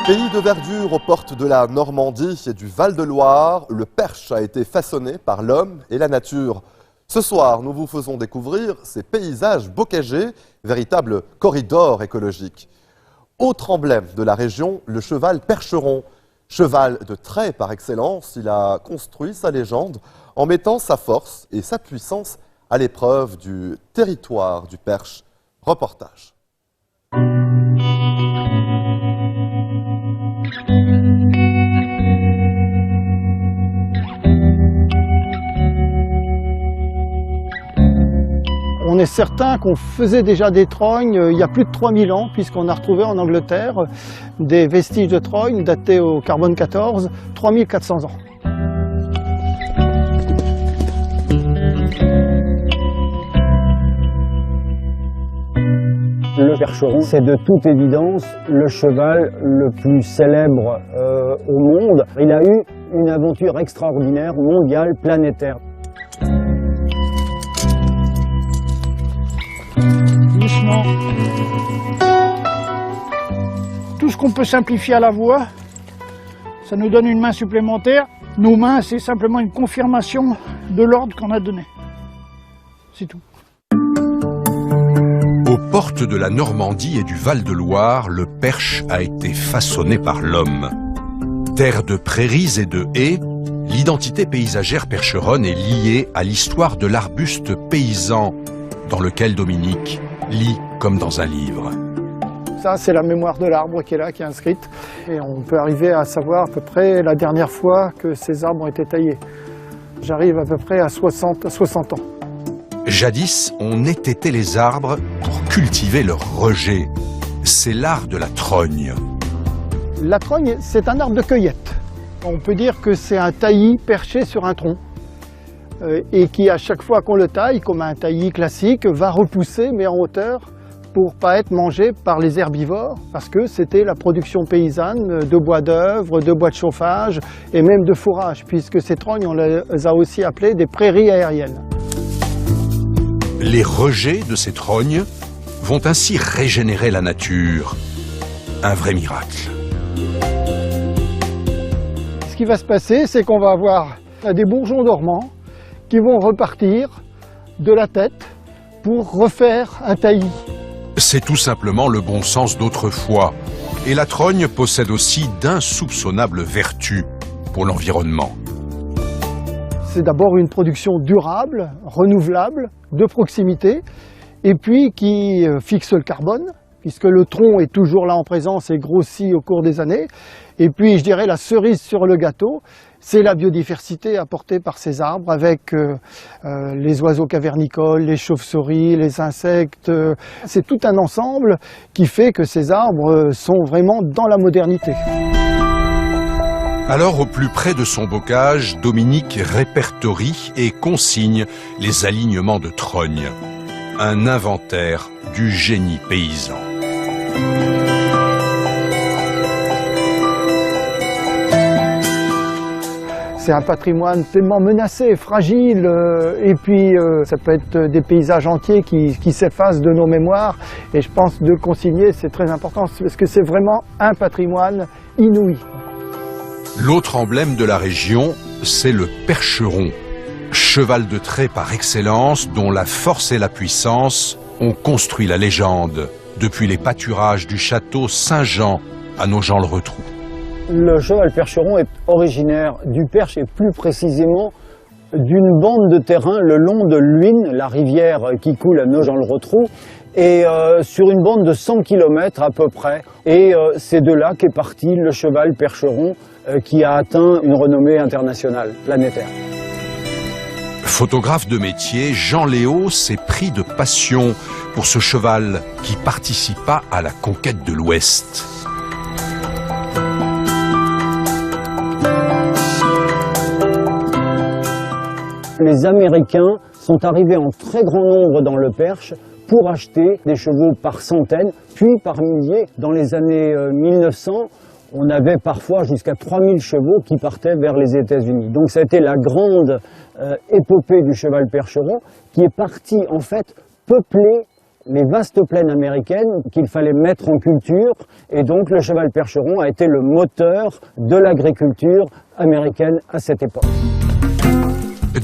Pays de verdure aux portes de la Normandie et du Val-de-Loire, le Perche a été façonné par l'homme et la nature. Ce soir, nous vous faisons découvrir ces paysages bocagers, véritables corridors écologiques. Autre emblème de la région, le cheval percheron. Cheval de trait par excellence, il a construit sa légende en mettant sa force et sa puissance à l'épreuve du territoire du Perche. Reportage. On est certain qu'on faisait déjà des trognes il y a plus de 3000 ans, puisqu'on a retrouvé en Angleterre des vestiges de trognes datés au carbone 14, 3400 ans. Le percheron, c'est de toute évidence le cheval le plus célèbre au monde. Il a eu une aventure extraordinaire, mondiale, planétaire. Doucement. Tout ce qu'on peut simplifier à la voix, ça nous donne une main supplémentaire. Nos mains, c'est simplement une confirmation de l'ordre qu'on a donné. C'est tout. Aux portes de la Normandie et du Val-de-Loire, le Perche a été façonné par l'homme. Terre de prairies et de haies, l'identité paysagère percheronne est liée à l'histoire de l'arbuste paysan, dans lequel Dominique lit comme dans un livre. Ça, c'est la mémoire de l'arbre qui est là, qui est inscrite. Et on peut arriver à savoir à peu près la dernière fois que ces arbres ont été taillés. J'arrive à peu près à 60 ans. Jadis, on étêtait les arbres pour cultiver leur rejet. C'est l'art de la trogne. La trogne, c'est un arbre de cueillette. On peut dire que c'est un taillis perché sur un tronc. Et qui, à chaque fois qu'on le taille, comme un taillis classique, va repousser, mais en hauteur, pour ne pas être mangé par les herbivores, parce que c'était la production paysanne de bois d'œuvre, de bois de chauffage et même de fourrage, puisque ces trognes, on les a aussi appelées des prairies aériennes. Les rejets de ces trognes vont ainsi régénérer la nature. Un vrai miracle. Ce qui va se passer, c'est qu'on va avoir des bourgeons dormants qui vont repartir de la tête pour refaire un taillis. C'est tout simplement le bon sens d'autrefois. Et la trogne possède aussi d'insoupçonnables vertus pour l'environnement. C'est d'abord une production durable, renouvelable, de proximité, et puis qui fixe le carbone, puisque le tronc est toujours là en présence et grossit au cours des années. Et puis, je dirais, la cerise sur le gâteau, c'est la biodiversité apportée par ces arbres avec les oiseaux cavernicoles, les chauves-souris, les insectes. C'est tout un ensemble qui fait que ces arbres sont vraiment dans la modernité. Alors, au plus près de son bocage, Dominique répertorie et consigne les alignements de trognes. Un inventaire du génie paysan. C'est un patrimoine tellement menacé, fragile, et puis ça peut être des paysages entiers qui s'effacent de nos mémoires. Et je pense de consigner, c'est très important, parce que c'est vraiment un patrimoine inouï. L'autre emblème de la région, c'est le percheron. Cheval de trait par excellence, dont la force et la puissance ont construit la légende, depuis les pâturages du château Saint-Jean à Nogent-le-Rotrou. Le cheval percheron est originaire du Perche et plus précisément d'une bande de terrain le long de l'Huine, la rivière qui coule à Nogent-le-Rotrou, et sur une bande de 100 km à peu près. Et c'est de là qu'est parti le cheval percheron qui a atteint une renommée internationale, planétaire. Photographe de métier, Jean Léo s'est pris de passion pour ce cheval qui participa à la conquête de l'Ouest. Les Américains sont arrivés en très grand nombre dans le Perche pour acheter des chevaux par centaines, puis par milliers. Dans les années 1900, on avait parfois jusqu'à 3000 chevaux qui partaient vers les États-Unis. Donc ça a été la grande épopée du cheval percheron qui est parti en fait peupler les vastes plaines américaines qu'il fallait mettre en culture. Et donc le cheval percheron a été le moteur de l'agriculture américaine à cette époque.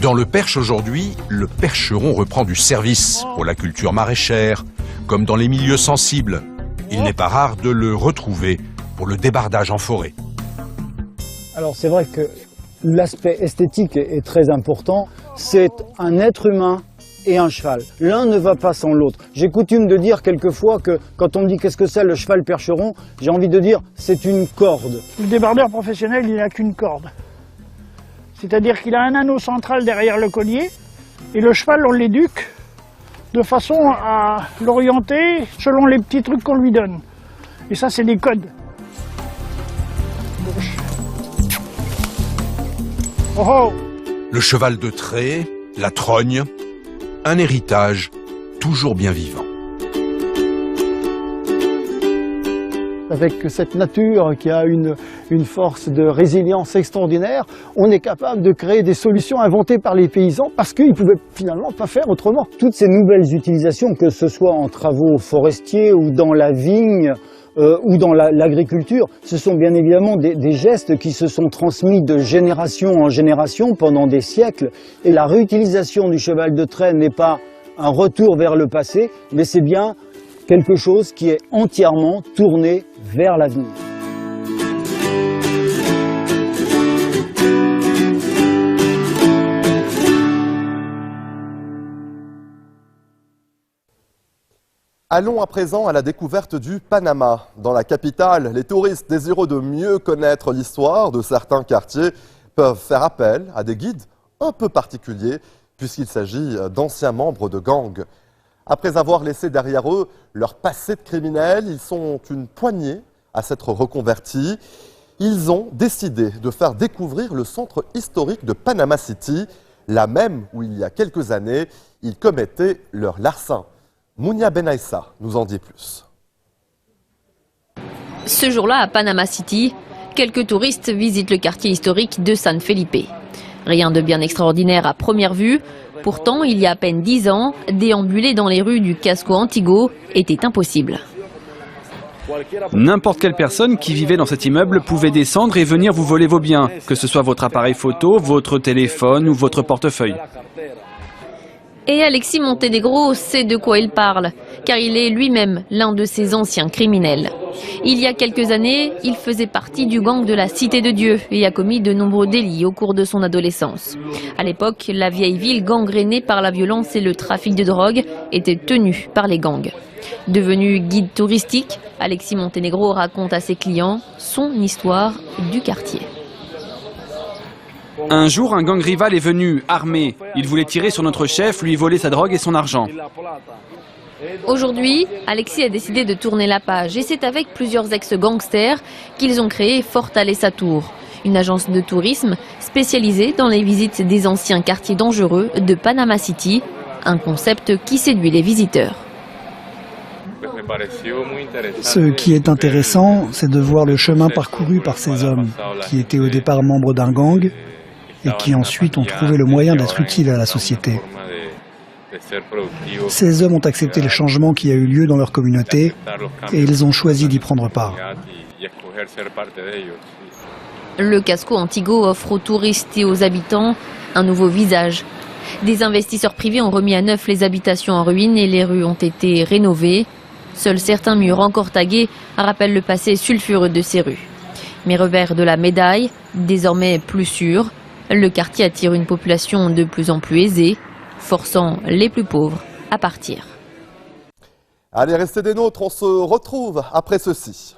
Dans le Perche aujourd'hui, le percheron reprend du service pour la culture maraîchère, comme dans les milieux sensibles. Il n'est pas rare de le retrouver pour le débardage en forêt. Alors c'est vrai que l'aspect esthétique est très important. C'est un être humain et un cheval. L'un ne va pas sans l'autre. J'ai coutume de dire quelquefois que quand on me dit qu'est-ce que c'est le cheval percheron, j'ai envie de dire c'est une corde. Le débardeur professionnel, il n'a qu'une corde. C'est-à-dire qu'il a un anneau central derrière le collier et le cheval, on l'éduque de façon à l'orienter selon les petits trucs qu'on lui donne. Et ça, c'est des codes. Oh oh. Le cheval de trait, la trogne, un héritage toujours bien vivant. Avec cette nature qui a une force de résilience extraordinaire, on est capable de créer des solutions inventées par les paysans parce qu'ils ne pouvaient finalement pas faire autrement. Toutes ces nouvelles utilisations, que ce soit en travaux forestiers ou dans la vigne ou dans l'agriculture, ce sont bien évidemment des gestes qui se sont transmis de génération en génération pendant des siècles. Et la réutilisation du cheval de trait n'est pas un retour vers le passé, mais c'est bien quelque chose qui est entièrement tourné vers l'avenir. Allons à présent à la découverte du Panama. Dans la capitale, les touristes désireux de mieux connaître l'histoire de certains quartiers peuvent faire appel à des guides un peu particuliers puisqu'il s'agit d'anciens membres de gangs. Après avoir laissé derrière eux leur passé de criminels, ils sont une poignée à s'être reconvertis. Ils ont décidé de faire découvrir le centre historique de Panama City, là même où il y a quelques années, ils commettaient leur larcin. Mounia Benaïssa nous en dit plus. Ce jour-là, à Panama City, quelques touristes visitent le quartier historique de San Felipe. Rien de bien extraordinaire à première vue. Pourtant, il y a à peine 10 ans, déambuler dans les rues du Casco Antiguo était impossible. N'importe quelle personne qui vivait dans cet immeuble pouvait descendre et venir vous voler vos biens, que ce soit votre appareil photo, votre téléphone ou votre portefeuille. Et Alexis Montenegro sait de quoi il parle, car il est lui-même l'un de ces anciens criminels. Il y a quelques années, il faisait partie du gang de la Cité de Dieu et a commis de nombreux délits au cours de son adolescence. À l'époque, la vieille ville gangrénée par la violence et le trafic de drogue était tenue par les gangs. Devenu guide touristique, Alexis Montenegro raconte à ses clients son histoire du quartier. Un jour, un gang rival est venu, armé. Il voulait tirer sur notre chef, lui voler sa drogue et son argent. Aujourd'hui, Alexis a décidé de tourner la page et c'est avec plusieurs ex-gangsters qu'ils ont créé Fortaleza Tour, une agence de tourisme spécialisée dans les visites des anciens quartiers dangereux de Panama City, un concept qui séduit les visiteurs. Ce qui est intéressant, c'est de voir le chemin parcouru par ces hommes qui étaient au départ membres d'un gang et qui ensuite ont trouvé le moyen d'être utiles à la société. Ces hommes ont accepté le changement qui a eu lieu dans leur communauté et ils ont choisi d'y prendre part. Le Casco Antiguo offre aux touristes et aux habitants un nouveau visage. Des investisseurs privés ont remis à neuf les habitations en ruine et les rues ont été rénovées. Seuls certains murs encore tagués rappellent le passé sulfureux de ces rues. Mais revers de la médaille, désormais plus sûr, le quartier attire une population de plus en plus aisée, forçant les plus pauvres à partir. Allez, restez des nôtres, on se retrouve après ceci.